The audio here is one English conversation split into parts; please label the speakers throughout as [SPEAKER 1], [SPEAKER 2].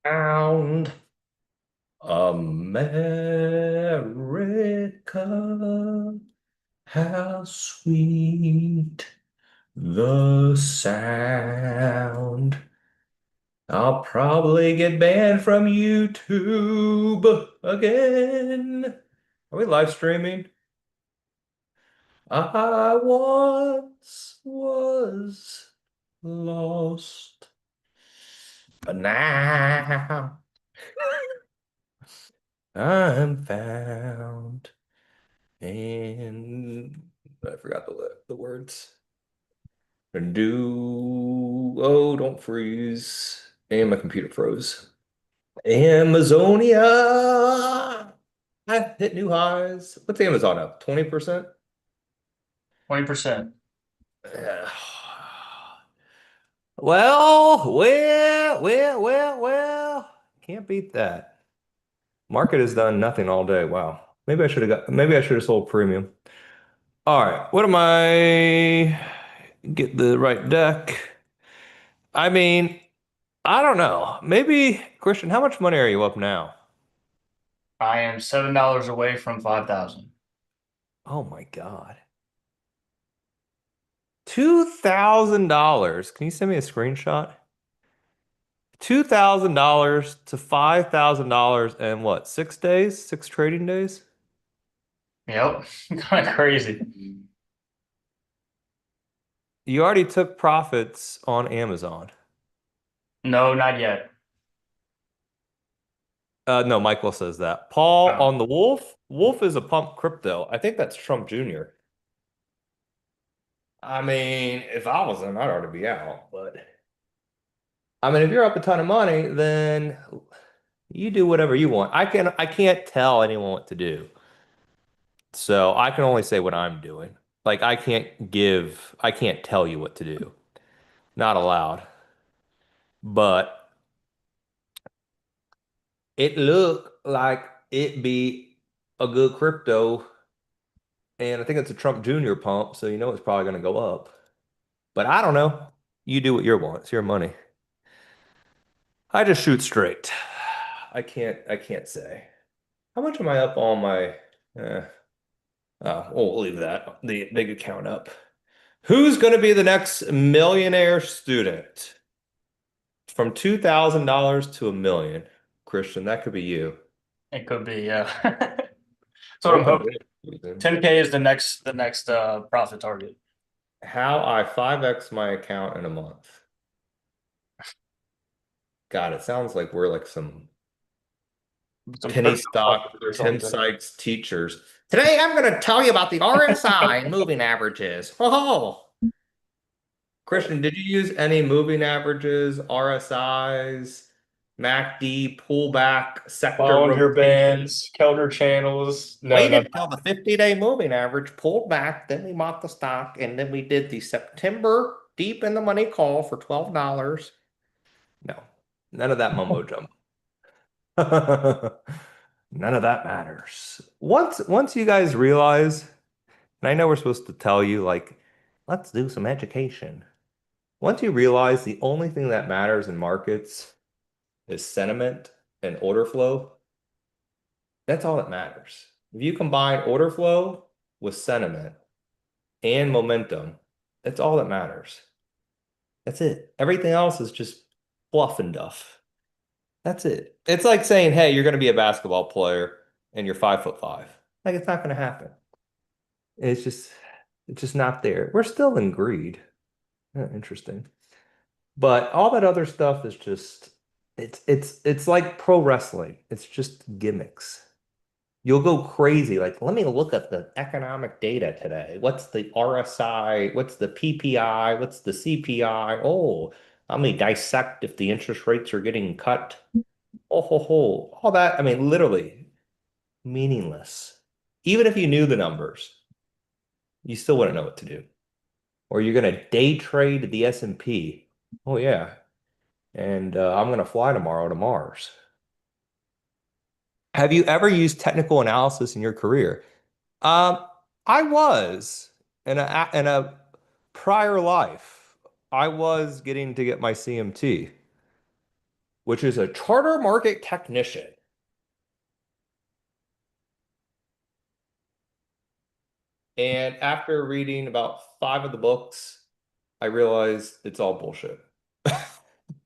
[SPEAKER 1] Found America, how sweet the sound. I'll probably get banned from YouTube again. Are we live streaming? I once was lost, but now I'm found. And I forgot the words. Oh, don't freeze. And my computer froze. Amazonia. I hit new highs. What's Amazon up? 20%?
[SPEAKER 2] 20%.
[SPEAKER 1] Well. Can't beat that. Market has done nothing all day. Wow. Maybe I should have sold premium. All right. What am I? Get the right deck. I mean, I don't know. Maybe, Christian, how much money are you up now?
[SPEAKER 2] I am $7 away from 5,000.
[SPEAKER 1] Oh my God. $2,000. Can you send me a screenshot? $2,000 to $5,000 in what, 6 days? 6 trading days?
[SPEAKER 2] Yep. Kind of crazy.
[SPEAKER 1] You already took profits on Amazon.
[SPEAKER 2] No, not yet.
[SPEAKER 1] No, Michael says that. Paul
[SPEAKER 2] Oh.
[SPEAKER 1] on the Wolf. Wolf is a pump crypto. I think that's Trump Jr. I mean, if I was him, I'd already be out. But I mean, if you're up a ton of money, then you do whatever you want. I can't tell anyone what to do. So I can only say what I'm doing. Like I can't tell you what to do. Not allowed. But it looked like it be a good crypto. And I think it's a Trump Jr. pump, so you know it's probably going to go up. But I don't know. You do what you want. It's your money. I just shoot straight. I can't say. How much am I up on my uh we'll leave that the big account up. Who's going to be the next millionaire student? From $2,000 to a million. Christian, that could be you.
[SPEAKER 2] It could be, yeah. That's what I'm
[SPEAKER 1] Open
[SPEAKER 2] hoping.
[SPEAKER 1] it.
[SPEAKER 2] 10K is the next profit target.
[SPEAKER 1] How I 5x my account in a month. God, it sounds like we're like some
[SPEAKER 2] Some
[SPEAKER 1] penny
[SPEAKER 2] crypto
[SPEAKER 1] stock,
[SPEAKER 2] fuckers or
[SPEAKER 1] Tim
[SPEAKER 2] something.
[SPEAKER 1] Sykes teachers. Today I'm going to tell you about the RSI and moving averages. Oh, Christian, did you use any moving averages, RSIs, MACD, pullback, sector
[SPEAKER 2] Bollinger
[SPEAKER 1] rotation?
[SPEAKER 2] Bands, Kelder channels. No, no.
[SPEAKER 1] Waited till the 50-day moving average pulled back, then we bought the stock, and then we did the September deep in the money call for $12. No, none of that mumbo jumbo. None of that matters. Once you guys realize, and I know we're supposed to tell you, like, let's do some education. Once you realize the only thing that matters in markets is sentiment and order flow, that's all that matters. If you combine order flow with sentiment and momentum, that's all that matters. That's it. Everything else is just fluff and duff. That's it. It's like saying, hey, you're going to be a basketball player and you're 5'5". Like it's not going to happen. It's just, it's just not there. We're still in greed. Interesting. But all that other stuff is just, it's like pro wrestling. It's just gimmicks. You'll go crazy. Like, let me look at the economic data today. What's the RSI? What's the PPI? What's the CPI? Oh, let me dissect if the interest rates are getting cut. Oh, ho, ho. All that, I mean, literally meaningless. Even if you knew the numbers, you still wouldn't know what to do. Or you're going to day trade the S&P. Oh, yeah. And I'm going to fly tomorrow to Mars. Have you ever used technical analysis in your career? Um, I was in a prior life. I was getting to get my CMT. which is a charter market technician. And after reading about five of the books, I realized it's all bullshit.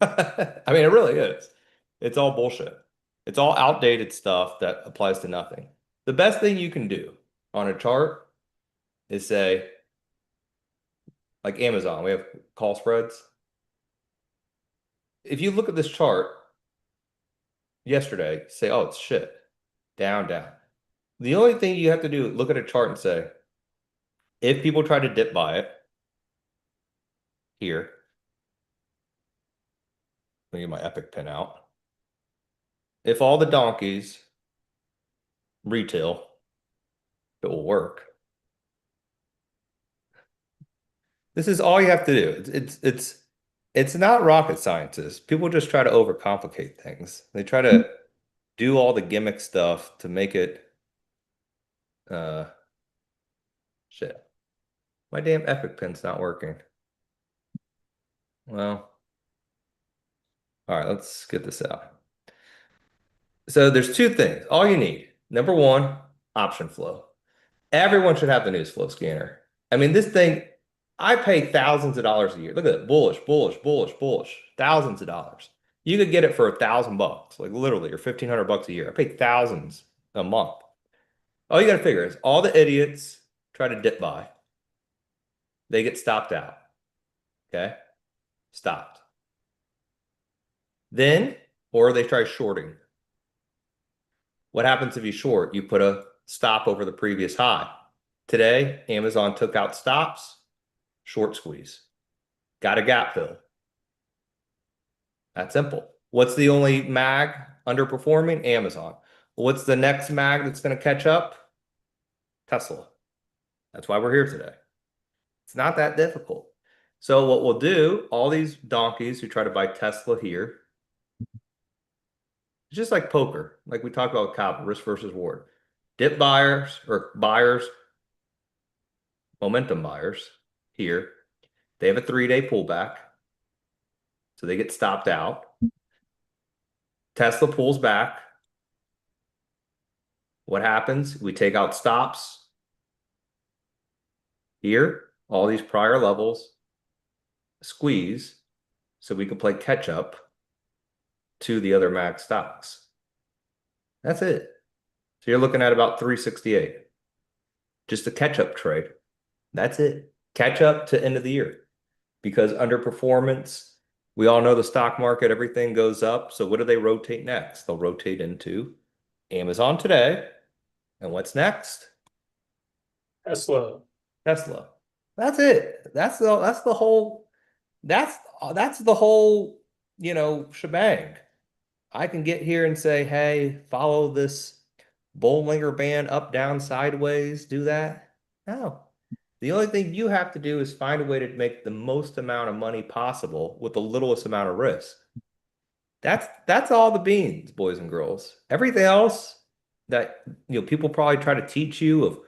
[SPEAKER 1] I mean, it really is. It's all bullshit. It's all outdated stuff that applies to nothing. The best thing you can do on a chart is say, like Amazon, we have call spreads. If you look at this chart yesterday, say, oh, it's shit. Down, down. The only thing you have to do, look at a chart and say, if people try to dip buy it here, let me get my Epic pin out. If all the donkeys retail, it will work. This is all you have to do. It's not rocket sciences. People just try to overcomplicate things. They try to do all the gimmick stuff to make it uh shit. My damn Epic pin's not working. Well, all right, let's get this out. So there's two things. All you need. Number one, option flow. Everyone should have the news flow scanner. I mean, this thing, I pay thousands of dollars a year. Look at it. Bullish, bullish, bullish, bullish. Thousands of dollars. You could get it for $1,000, like literally, or 1,500 bucks a year. I pay thousands a month. All you got to figure is all the idiots try to dip buy. They get stopped out. Okay? Stopped. Then, or they try shorting. What happens if you short? You put a stop over the previous high. Today, Amazon took out stops, short squeeze. Got a gap fill. That's simple. What's the only mag underperforming? Amazon. What's the next mag that's going to catch up? Tesla. That's why we're here today. It's not that difficult. So what we'll do, all these donkeys who try to buy Tesla here, it's just like poker, like we talked about with Cabo, risk versus reward. Dip buyers or buyers, momentum buyers here, they have a 3-day pullback, so they get stopped out. Tesla pulls back. What happens? We take out stops here, all these prior levels, squeeze, so we can play catch up to the other max stocks. That's it. So you're looking at about 368. Just a catch up trade. That's it. Catch up to end of the year. Because underperformance, we all know the stock market, everything goes up. So what do they rotate next? They'll rotate into Amazon today. And what's next?
[SPEAKER 2] Tesla.
[SPEAKER 1] Tesla. That's it. That's the whole that's the whole, shebang. I can get here and say, hey, follow this Bollinger Band up, down, sideways, do that. No. The only thing you have to do is find a way to make the most amount of money possible with the littlest amount of risk. That's all the beans, boys and girls. Everything else that people probably try to teach you of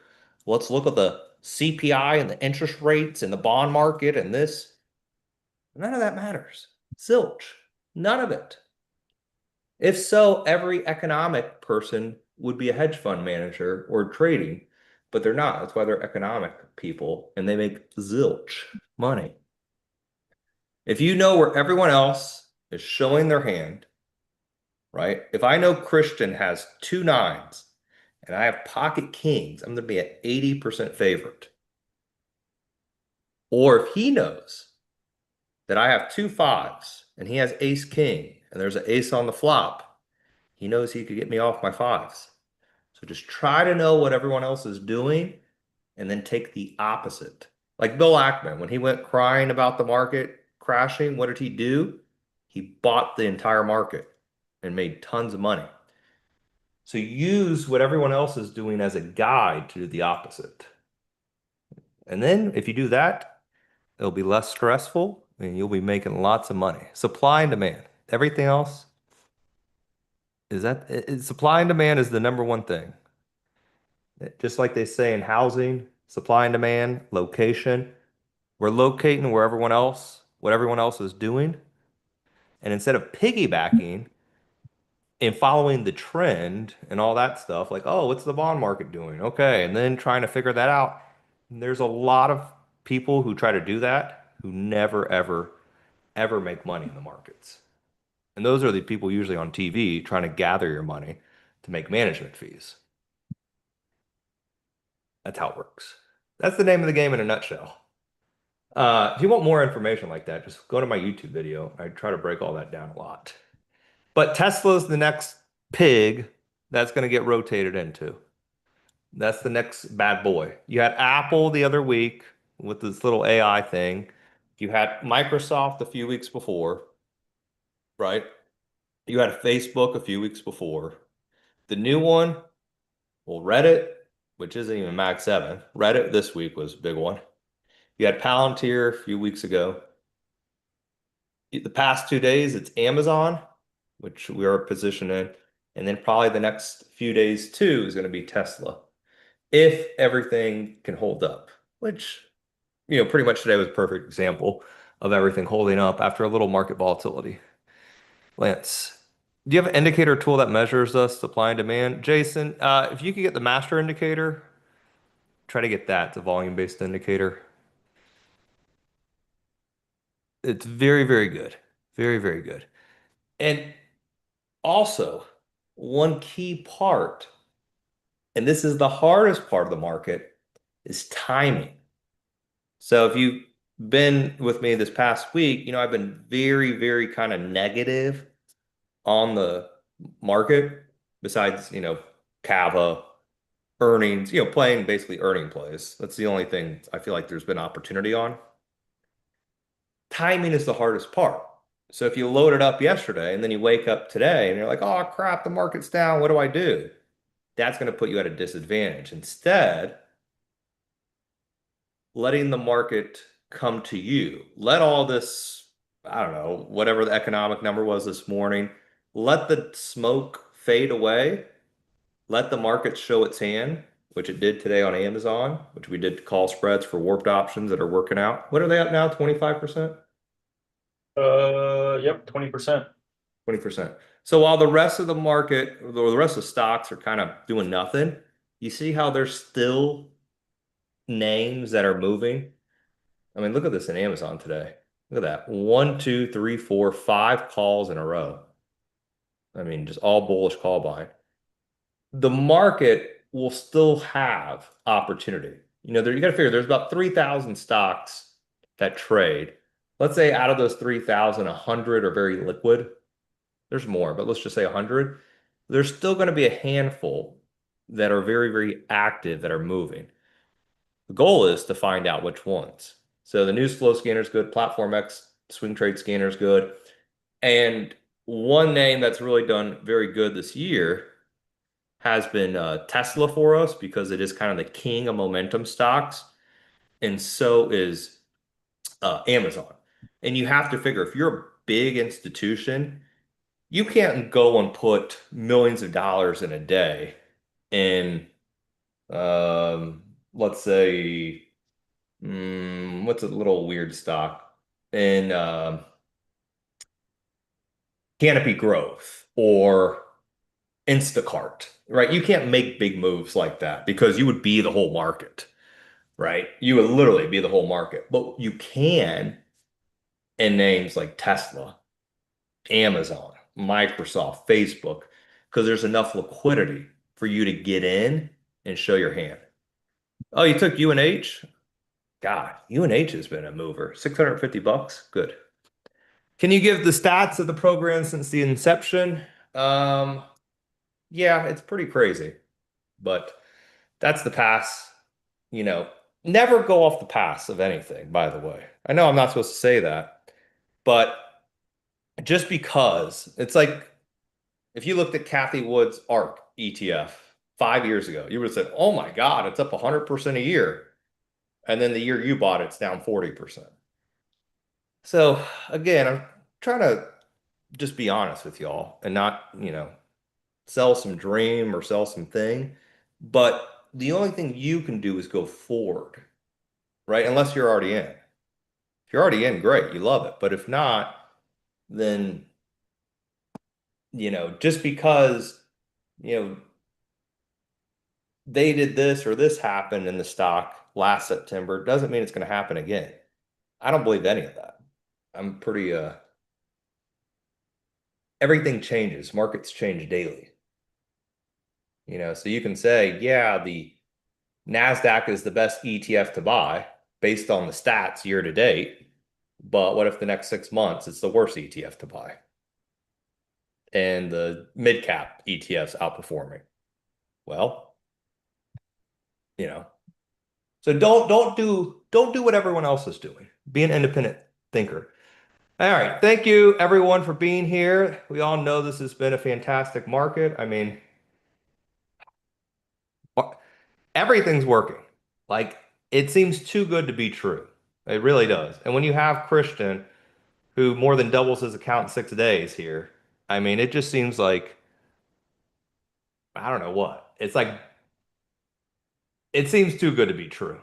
[SPEAKER 1] let's look at the CPI and the interest rates and the bond market and this. None of that matters. Zilch. None of it. If so, every economic person would be a hedge fund manager or trading, but they're not. That's why they're economic people and they make zilch money. If you know where everyone else is showing their hand, right? If I know Christian has two nines and I have pocket kings, I'm going to be an 80% favorite. Or if he knows that I have two fives and he has ace king and there's an ace on the flop, he knows he could get me off my fives. So just try to know what everyone else is doing and then take the opposite. Like Bill Ackman, when he went crying about the market crashing, what did he do? He bought the entire market and made tons of money. So use what everyone else is doing as a guide to do the opposite. And then if you do that, it'll be less stressful and you'll be making lots of money. Supply and demand. Everything else supply and demand is the number one thing. Just like they say in housing, supply and demand, location. We're locating what everyone else is doing, And instead of piggybacking and following the trend and all that stuff, like, oh, what's the bond market doing? Okay. And then trying to figure that out. There's a lot of people who try to do that who never, ever, ever make money in the markets. And those are the people usually on TV trying to gather your money to make management fees. That's how it works. That's the name of the game in a nutshell. If you want more information like that, just go to my YouTube video. I try to break all that down a lot. But Tesla's the next pig that's going to get rotated into. That's the next bad boy. You had Apple the other week with this little AI thing. You had Microsoft a few weeks before, right? You had Facebook a few weeks before. The new one, well, Reddit, which isn't even Mag 7. Reddit this week was a big one. You had Palantir a few weeks ago. The past 2 days, it's Amazon, which we are positioned in. And then probably the next few days too is going to be Tesla. If everything can hold up, which, pretty much today was a perfect example of everything holding up after a little market volatility. Lance, do you have an indicator tool that measures the supply and demand? Jason, if you could get the master indicator, try to get that, the volume-based indicator. It's very, very good. Very, very good. And also, one key part, and this is the hardest part of the market, is timing. So if you've been with me this past week, I've been very, very kind of negative on the market, besides, Kava, earnings, playing basically earning plays. That's the only thing I feel like there's been opportunity on. Timing is the hardest part. So if you load it up yesterday and then you wake up today and you're like, oh crap, the market's down, what do I do? That's going to put you at a disadvantage. Instead, letting the market come to you. Let all this, I don't know, whatever the economic number was this morning, let the smoke fade away. Let the market show its hand, which it did today on Amazon, which we did call spreads for warped options that are working out. What are they up now? 25%?
[SPEAKER 2] Yep, 20%.
[SPEAKER 1] 20%. So while the rest of the market, or the rest of the stocks are kind of doing nothing, you see how there's still names that are moving. I mean, look at this in Amazon today. Look at that. One, two, three, four, five calls in a row. I mean, just all bullish call buying. The market will still have opportunity. You got to figure there's about 3,000 stocks that trade. Let's say out of those 3,000, 100 are very liquid. There's more, but let's just say 100. There's still going to be a handful that are very, very active that are moving. The goal is to find out which ones. So the news flow scanner is good, Platform X swing trade scanner is good. And one name that's really done very good this year has been Tesla for us because it is kind of the king of momentum stocks. And so is Amazon. And you have to figure if you're a big institution, you can't go and put millions of dollars in a day in, let's say, what's a little weird stock in Canopy Growth or Instacart, right? You can't make big moves like that because you would be the whole market, right? You would literally be the whole market. But you can in names like Tesla, Amazon, Microsoft, Facebook, because there's enough liquidity for you to get in and show your hand. Oh, you took UNH? God, UNH has been a mover. 650 bucks. Good. Can you give the stats of the program since the inception? Um, yeah, it's pretty crazy, but that's the pass. You know, never go off the pass of anything, by the way. I know I'm not supposed to say that, but just because it's like if you looked at Kathy Wood's ARK ETF 5 years ago, you would have said, oh my God, it's up 100% a year. And then the year you bought it, it's down 40%. So again, I'm trying to just be honest with y'all and not, sell some dream or sell some thing. But the only thing you can do is go forward, right? Unless you're already in. If you're already in, great, you love it. But if not, then just because, you know, they did this or this happened in the stock last September doesn't mean it's going to happen again. I don't believe any of that. I'm pretty everything changes. Markets change daily. So you can say, yeah, the NASDAQ is the best ETF to buy based on the stats year to date. But what if the next 6 months it's the worst ETF to buy and the mid cap ETFs outperforming? Well, you know, so don't do what everyone else is doing. Be an independent thinker. All right. Thank you everyone for being here. We all know this has been a fantastic market. I mean, everything's working. Like it seems too good to be true. It really does. And when you have Christian, who more than doubles his account in 6 days here, I mean, it just seems like I don't know what. It's like it seems too good to be true.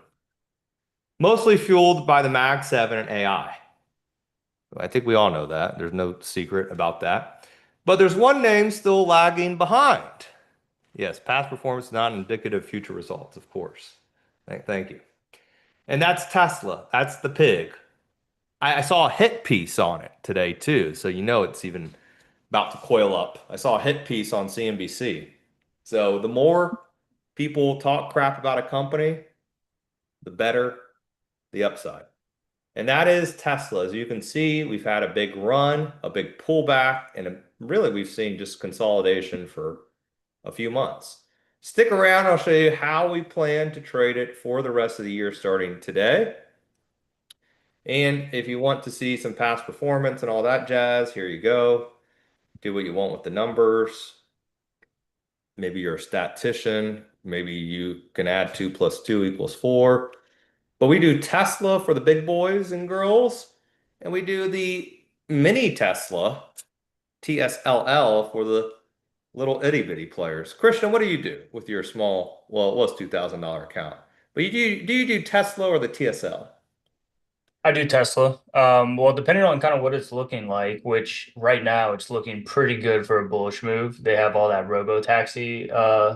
[SPEAKER 1] Mostly fueled by the Mag 7 and AI. I think we all know that. There's no secret about that. But there's one name still lagging behind. Yes, past performance is not indicative of future results, of course. Thank you. And that's Tesla. That's the pig. I saw a hit piece on it today too, so it's even about to coil up. I saw a hit piece on CNBC. So the more people talk crap about a company, the better the upside. And that is Tesla. As you can see, we've had a big run, a big pullback, and really we've seen just consolidation for a few months. Stick around, I'll show you how we plan to trade it for the rest of the year starting today. And if you want to see some past performance and all that jazz, here you go. Do what you want with the numbers. Maybe you're a statistician. Maybe you can add 2 plus 2 equals 4. But we do Tesla for the big boys and girls, and we do the mini Tesla, TSLL, for the little itty bitty players. Christian, what do you do with your small, well, it was $2,000 account, but do you do Tesla or the TSL?
[SPEAKER 2] I do Tesla. Well, depending on kind of what it's looking like, which right now it's looking pretty good for a bullish move. They have all that robo-taxi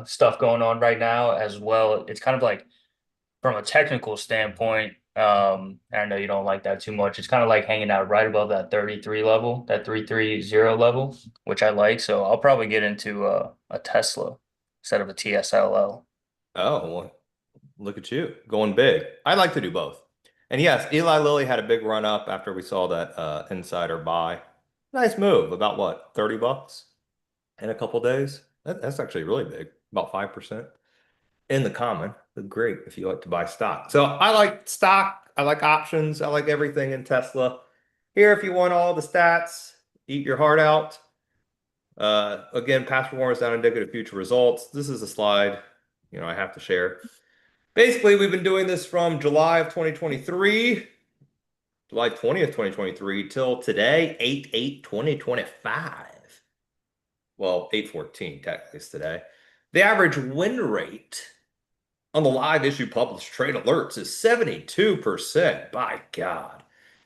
[SPEAKER 2] stuff going on right now as well. It's kind of like from a technical standpoint, I know you don't like that too much. It's kind of like hanging out right above that 33 level, that 330 level, which I like. So I'll probably get into a Tesla instead of a TSLL.
[SPEAKER 1] Oh, well, look at you going big. I like to do both. And yes, Eli Lilly had a big run up after we saw that insider buy. Nice move, about what, $30 in a couple days? That's actually really big, about 5% in the common. Great if you like to buy stock. So I like stock, I like options, I like everything in Tesla. Here, if you want all the stats, eat your heart out. Again, past performance not indicative of future results. This is a slide, I have to share. Basically, we've been doing this from July of 2023, July 20th, 2023, till today, 8/8/2025. Well, 8/14 technically is today. The average win rate on the live issue published trade alerts is 72%. By God.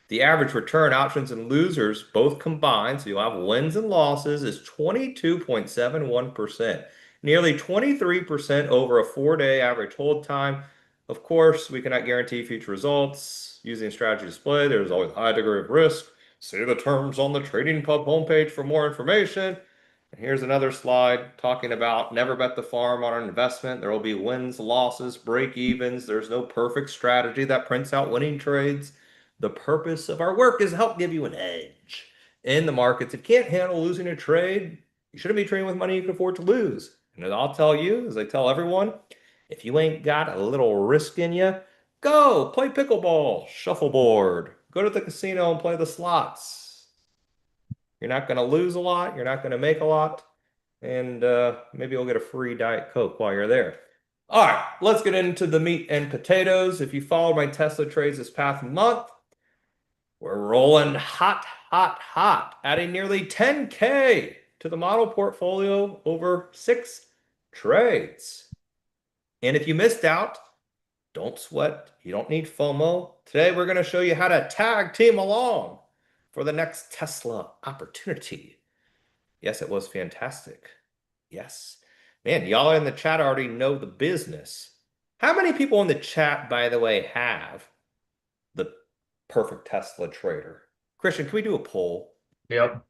[SPEAKER 1] The average return options and losers both combined, so you'll have wins and losses, is 22.71%, nearly 23% over a 4-day average hold time. Of course, we cannot guarantee future results using strategy display. There's always a high degree of risk. See the terms on the Trading Pub homepage for more information. And here's another slide talking about never bet the farm on an investment. There will be wins, losses, break evens. There's no perfect strategy that prints out winning trades. The purpose of our work is to help give you an edge in the markets. If you can't handle losing a trade, you shouldn't be trading with money you can afford to lose. And as I'll tell you, as I tell everyone, if you ain't got a little risk in you, go play pickleball, shuffleboard, go to the casino and play the slots. You're not going to lose a lot. You're not going to make a lot. And maybe you'll get a free Diet Coke while you're there. All right, let's get into the meat and potatoes. If you followed my Tesla trades this past month, we're rolling hot, hot, hot, adding nearly 10K to the model portfolio over 6 trades. And if you missed out, don't sweat. You don't need FOMO. Today, we're going to show you how to tag team along for the next Tesla opportunity. Yes, it was fantastic. Yes. Man, y'all in the chat already know the business. How many people in the chat, by the way, have the perfect Tesla trader? Christian, can we do a poll?
[SPEAKER 2] Yep.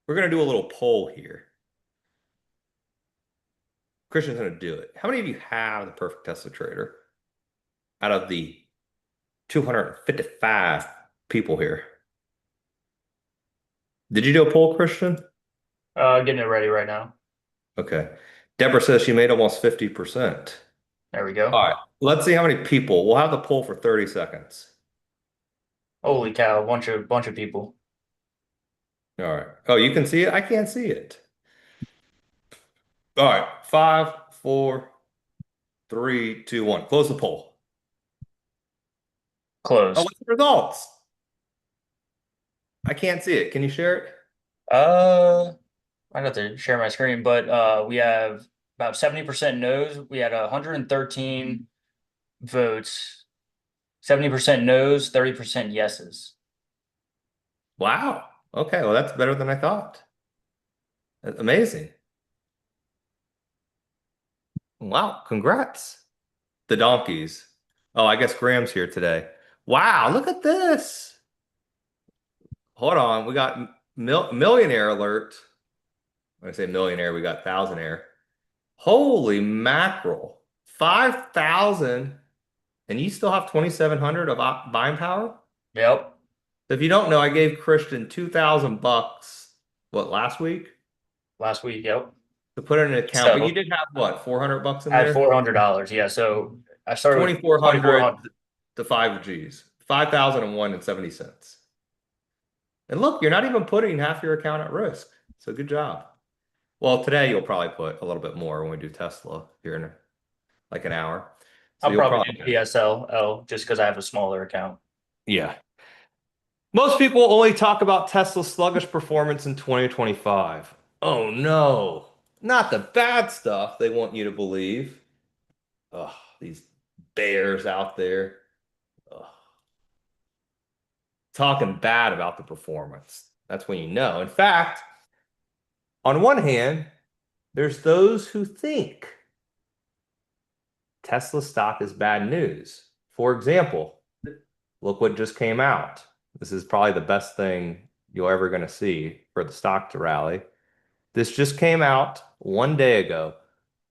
[SPEAKER 1] We're going to do a little poll here. Christian's going to do it. How many of you have the perfect Tesla trader out of the 255 people here? Did you do a poll, Christian?
[SPEAKER 2] Getting it ready right now.
[SPEAKER 1] Okay. Deborah says she made almost 50%.
[SPEAKER 2] There we go.
[SPEAKER 1] All right. Let's see how many people. We'll have the poll for 30 seconds.
[SPEAKER 2] Holy cow, bunch of people.
[SPEAKER 1] All right. Oh, you can see it? I can't see it. All right. Five, four, three, two, one. Close the poll. Oh,
[SPEAKER 2] Closed.
[SPEAKER 1] what's the results? I can't see it. Can you share it?
[SPEAKER 2] Uh, I got to share my screen, but we have about 70% no's. We had 113 votes, 70% no's, 30% yeses.
[SPEAKER 1] Wow. Okay. Well, that's better than I thought. Amazing. Wow. Congrats. The donkeys. Oh, I guess Graham's here today. Wow. Look at this. Hold on. We got millionaire alert. When I say millionaire, we got thousandaire. Holy mackerel. 5,000 and you still have 2,700 of buying power?
[SPEAKER 2] Yep,
[SPEAKER 1] So if you don't know, I gave Christian 2,000 bucks, what, last week
[SPEAKER 2] last week. Yep.
[SPEAKER 1] to put in an account, but you
[SPEAKER 2] So
[SPEAKER 1] did have what, 400 bucks in
[SPEAKER 2] I had
[SPEAKER 1] there?
[SPEAKER 2] $400. Yeah. So I started with
[SPEAKER 1] 2,400
[SPEAKER 2] 2,400.
[SPEAKER 1] to 5 Gs, 5,001 and 70 cents. And look, you're not even putting half your account at risk. So good job. Well, today you'll probably put a little bit more when we do Tesla here in like an hour. So
[SPEAKER 2] I'll
[SPEAKER 1] you'll
[SPEAKER 2] probably
[SPEAKER 1] probably,
[SPEAKER 2] do TSL just because I have a smaller account.
[SPEAKER 1] yeah. Most people only talk about Tesla's sluggish performance in 2025. Oh no, not the bad stuff they want you to believe. Ugh, these bears out there, ugh, talking bad about the performance. That's when you know. In fact, on one hand, there's those who think Tesla stock is bad news. For example, look what just came out. This is probably the best thing you're ever going to see for the stock to rally. This just came out 1 day ago.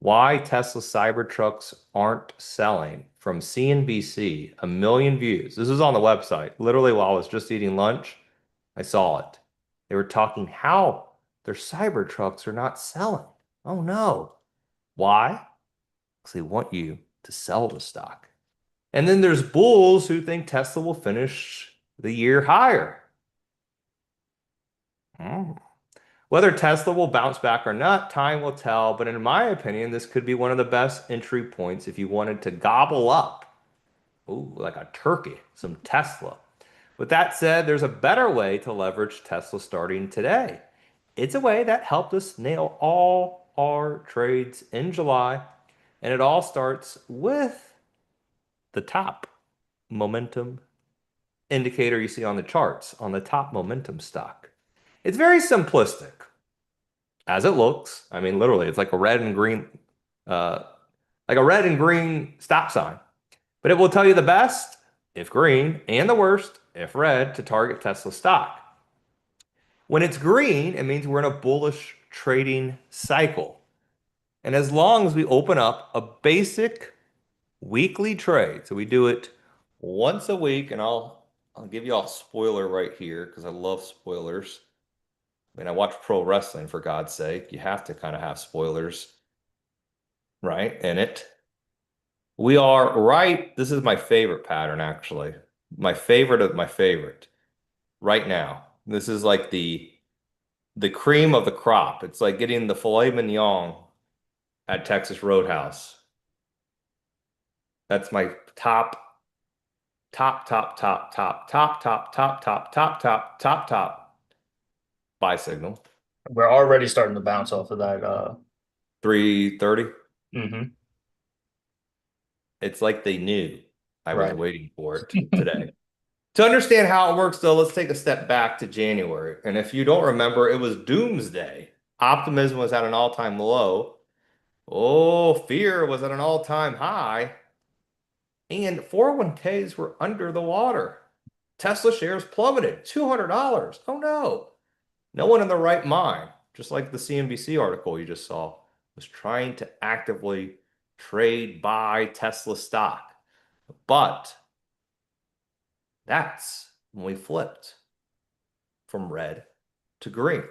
[SPEAKER 1] Why Tesla Cybertrucks aren't selling from CNBC, a million views. This is on the website. Literally, while I was just eating lunch, I saw it. They were talking how their Cybertrucks are not selling. Oh no. Why? Because they want you to sell the stock. And then there's bulls who think Tesla will finish the year higher. Hmm. Whether Tesla will bounce back or not, time will tell. But in my opinion, this could be one of the best entry points if you wanted to gobble up, ooh, like a turkey, some Tesla. With that said, there's a better way to leverage Tesla starting today. It's a way that helped us nail all our trades in July, and it all starts with the top momentum indicator you see on the charts on the top momentum stock. It's very simplistic as it looks. I mean, literally, it's uh, like a red and green stop sign. But it will tell you the best if green and the worst if red to target Tesla stock. When it's green, it means we're in a bullish trading cycle. And as long as we open up a basic weekly trade, so we do it once a week, and I'll give you all a spoiler right here because I love spoilers. I mean, I watch pro wrestling for God's sake. You have to kind of have spoilers, right? In it. We are right. This is my favorite pattern, actually. My favorite of my favorite right now. This is like the cream of the crop. It's like getting the filet mignon at Texas Roadhouse. That's my top buy signal.
[SPEAKER 2] We're already starting to bounce off of that.
[SPEAKER 1] 330.
[SPEAKER 2] Mhm.
[SPEAKER 1] It's like they knew I was
[SPEAKER 2] Right.
[SPEAKER 1] waiting for it today. To understand how it works, though, let's take a step back to January. And if you don't remember, it was doomsday. Optimism was at an all-time low. Oh, fear was at an all-time high. And 401ks were under the water. Tesla shares plummeted $200. Oh no. No one in their right mind, just like the CNBC article you just saw, was trying to actively trade buy Tesla stock. But that's when we flipped from red to green.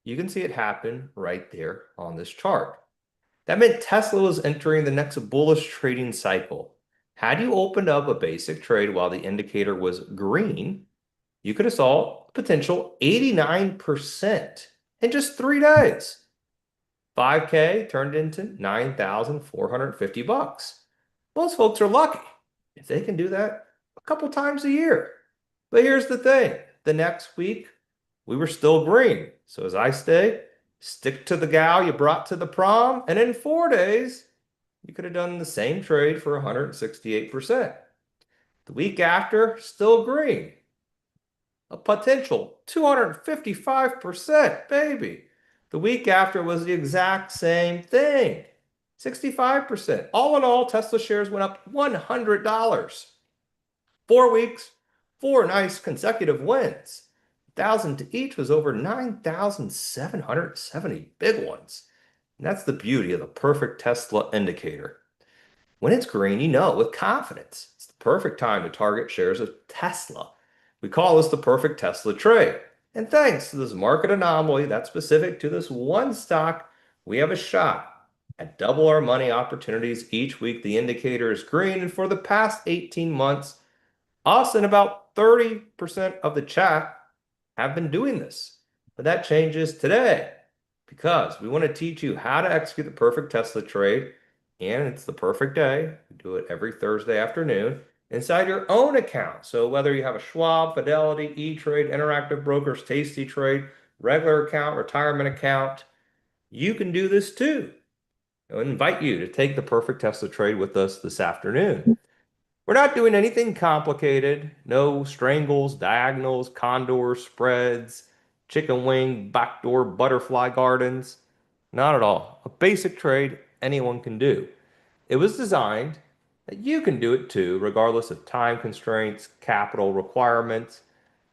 [SPEAKER 1] You can see it happen right there on this chart. That meant Tesla was entering the next bullish trading cycle. Had you opened up a basic trade while the indicator was green, you could have saw potential 89% in just 3 days. 5K turned into 9,450 bucks. Most folks are lucky if they can do that a couple times a year. But here's the thing, the next week we were still green. So as I say, stick to the gal you brought to the prom, and in 4 days, you could have done the same trade for 168%. The week after, still green. A potential 255%, baby. The week after was the exact same thing. 65%. All in all, Tesla shares went up $100. 4 weeks, four nice consecutive wins. 1,000 to each was over 9,770 big ones. And that's the beauty of the perfect Tesla indicator. When it's green, you know with confidence. It's the perfect time to target shares of Tesla. We call this the perfect Tesla trade. And thanks to this market anomaly that's specific to this one stock, we have a shot at double our money opportunities each week. The indicator is green, and for the past 18 months, us and about 30% of the chat have been doing this. But that changes today because we want to teach you how to execute the perfect Tesla trade. And it's the perfect day. We do it every Thursday afternoon inside your own account. So whether you have a Schwab, Fidelity, E-Trade, Interactive Brokers, Tasty Trade, regular account, retirement account, you can do this too. I invite you to take the perfect Tesla trade with us this afternoon. We're not doing anything complicated. No strangles, diagonals, condors, spreads, chicken wing, backdoor butterfly gardens. Not at all. A basic trade anyone can do. It was designed that you can do it too, regardless of time constraints, capital requirements,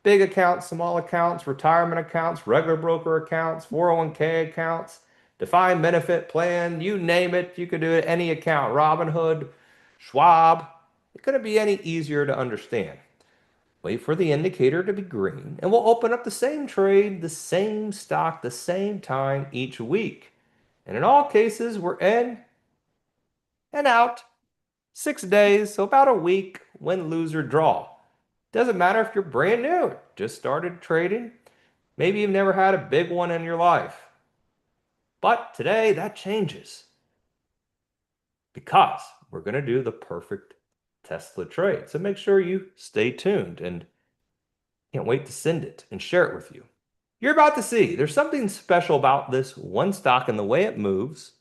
[SPEAKER 1] big accounts, small accounts, retirement accounts, regular broker accounts, 401k accounts, defined benefit plan, you name it, you could do it any account. Robinhood, Schwab. It couldn't be any easier to understand. Wait for the indicator to be green, and we'll open up the same trade, the same stock, the same time each week. And in all cases, we're in and out 6 days, so about a week, win, lose, or draw. Doesn't matter if you're brand new, just started trading, maybe you've never had a big one in your life. But today, that changes because we're going to do the perfect Tesla trade. So make sure you stay tuned and can't wait to send it and share it with you. You're about to see there's something special about this one stock and the way it moves.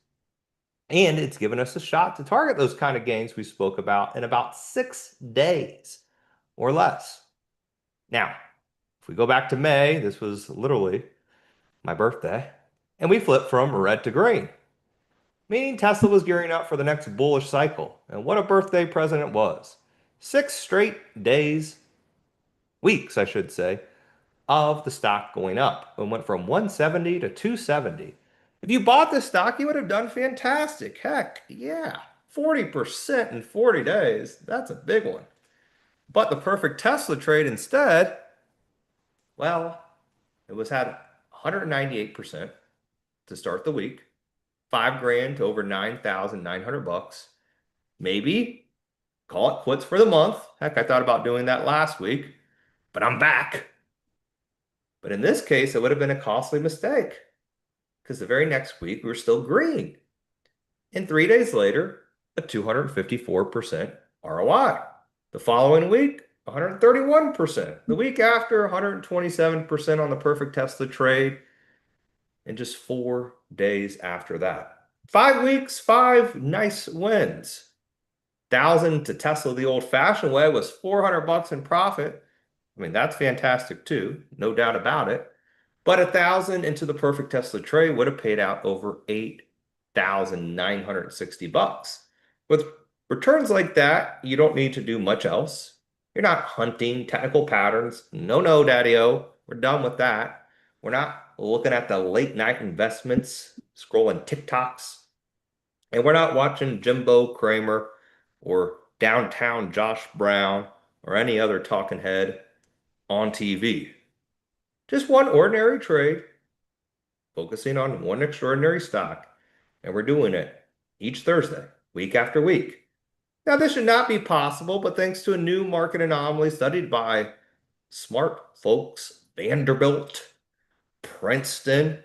[SPEAKER 1] And it's given us a shot to target those kind of gains we spoke about in about 6 days or less. Now, if we go back to May, this was literally my birthday, and we flipped from red to green, meaning Tesla was gearing up for the next bullish cycle. And what a birthday present it was. 6 straight days, weeks, I should say, of the stock going up. It went from 170 to 270. If you bought this stock, you would have done fantastic. Heck, yeah. 40% in 40 days. That's a big one. But the perfect Tesla trade instead, well, it was had 198% to start the week, 5 grand to over 9,900 bucks. Maybe call it quits for the month. Heck, I thought about doing that last week, but I'm back. But in this case, it would have been a costly mistake because the very next week we were still green. And 3 days later, a 254% ROI. The following week, 131%. The week after, 127% on the perfect Tesla trade. And just 4 days after that. 5 weeks, five nice wins. 1,000 to Tesla the old-fashioned way was 400 bucks in profit. I mean, that's fantastic too, no doubt about it. But 1,000 into the perfect Tesla trade would have paid out over 8,960 bucks. With returns like that, you don't need to do much else. You're not hunting technical patterns. No, no, Daddy-O. We're done with that. We're not looking at the late night investments, scrolling TikToks, and we're not watching Jimbo Kramer or Downtown Josh Brown or any other talking head on TV. Just one ordinary trade, focusing on one extraordinary stock, and we're doing it each Thursday, week after week. Now, this should not be possible, but thanks to a new market anomaly studied by smart folks, Vanderbilt, Princeton.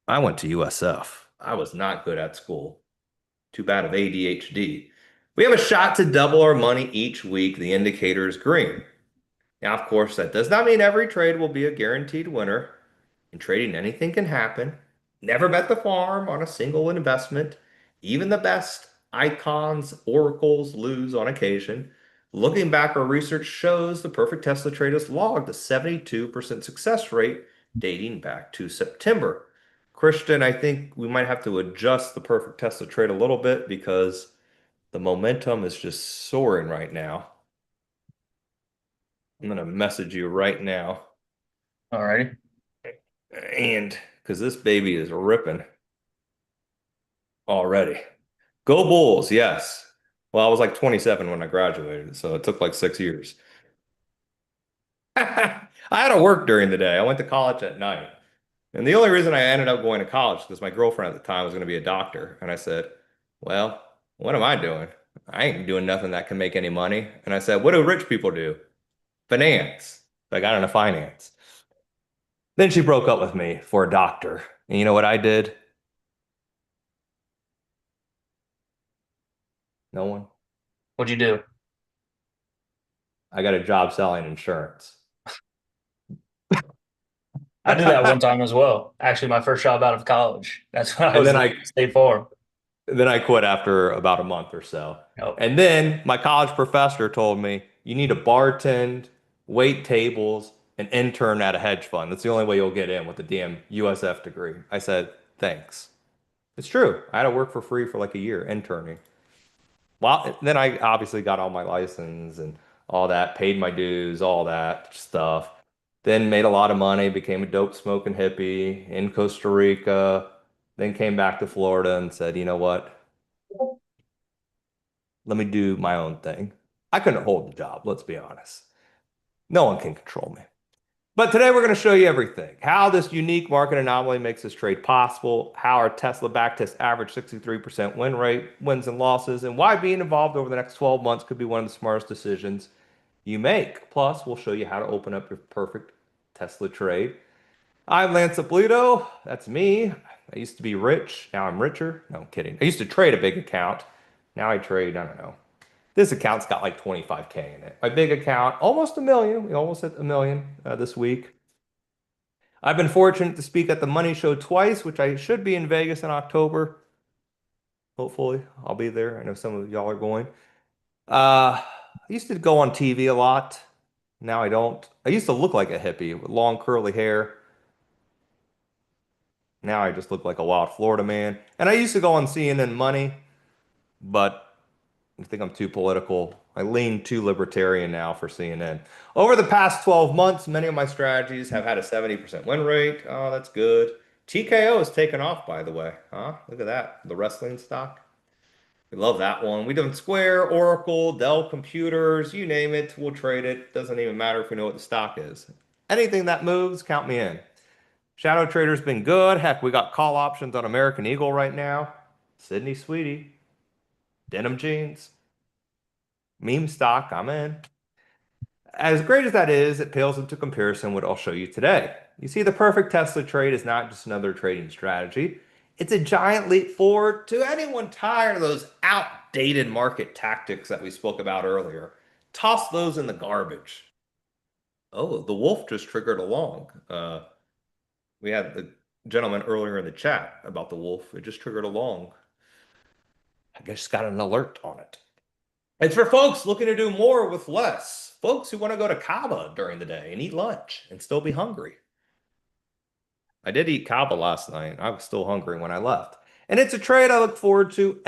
[SPEAKER 1] I went to USF. I was not good at school. Too bad of ADHD. We have a shot to double our money each week. The indicator is green. Now, of course, that does not mean every trade will be a guaranteed winner. In trading, anything can happen. Never bet the farm on a single investment. Even the best icons, oracles lose on occasion. Looking back, our research shows the perfect Tesla trade has logged a 72% success rate dating back to September. Christian, I think we might have to adjust the perfect Tesla trade a little bit because the momentum is just soaring right now. I'm going to message you right now.
[SPEAKER 2] Alrighty.
[SPEAKER 1] And because this baby is ripping already. Go Bulls, yes. Well, I was like 27 when I graduated, so it took like 6 years. I had to work during the day. I went to college at night. And the only reason I ended up going to college is because my girlfriend at the time was going to be a doctor. And I said, well, what am I doing? I ain't doing nothing that can make any money. And I said, what do rich people do? Finance. So I got into finance. Then she broke up with me for a doctor. And you know what I did? No one.
[SPEAKER 2] What'd you do?
[SPEAKER 1] I got a job selling insurance.
[SPEAKER 2] I did that one time as well. Actually, my first job out of college. That's when I
[SPEAKER 1] And
[SPEAKER 2] was
[SPEAKER 1] then
[SPEAKER 2] working
[SPEAKER 1] I
[SPEAKER 2] at State Farm.
[SPEAKER 1] then I quit after about a month or so.
[SPEAKER 2] Yep.
[SPEAKER 1] And then my college professor told me you need to bartend, wait tables, and intern at a hedge fund. That's the only way you'll get in with a damn USF degree. I said, thanks. It's true. I had to work for free for like a year interning. Well, then I obviously got all my license and all that, paid my dues, all that stuff. Then made a lot of money, became a dope smoking hippie in Costa Rica, then came back to Florida and said, you know what? Let me do my own thing. I couldn't hold the job, let's be honest. No one can control me. But today we're going to show you everything. How this unique market anomaly makes this trade possible, how our Tesla backtest average 63% win rate, wins and losses, and why being involved over the next 12 months could be one of the smartest decisions you make. Plus, we'll show you how to open up your perfect Tesla trade. I'm Lance Ippolito. That's me. I used to be rich. Now I'm richer. No, I'm kidding. I used to trade a big account. Now I trade, I don't know. This account's got like 25K in it. My big account, almost a million. We almost hit a million this week. I've been fortunate to speak at the Money Show twice, which I should be in Vegas in October. Hopefully, I'll be there. I know some of y'all are going. I used to go on TV a lot. Now I don't. I used to look like a hippie with long curly hair. Now I just look like a wild Florida man. And I used to go on CNN Money, but I think I'm too political. I lean too libertarian now for CNN. Over the past 12 months, many of my strategies have had a 70% win rate. Oh, that's good. TKO has taken off, by the way. Huh? Look at that. The wrestling stock. We love that one. We done Square, Oracle, Dell Computers, you name it, we'll trade it. Doesn't even matter if we know what the stock is. Anything that moves, count me in. Shadow Trader's been good. Heck, we got call options on American Eagle right now. Sydney Sweetie, denim jeans, meme stock, I'm in. As great as that is, it pales into comparison what I'll show you today. You see, the perfect Tesla trade is not just another trading strategy. It's a giant leap forward to anyone tired of those outdated market tactics that we spoke about earlier. Toss those in the garbage. Oh, the wolf just triggered along. We had the gentleman earlier in the chat about the wolf. It just triggered along. I guess got an alert on it. It's for folks looking to do more with less. Folks who want to go to Cabo during the day and eat lunch and still be hungry. I did eat Cabo last night. I was still hungry when I left. And it's a trade I look forward to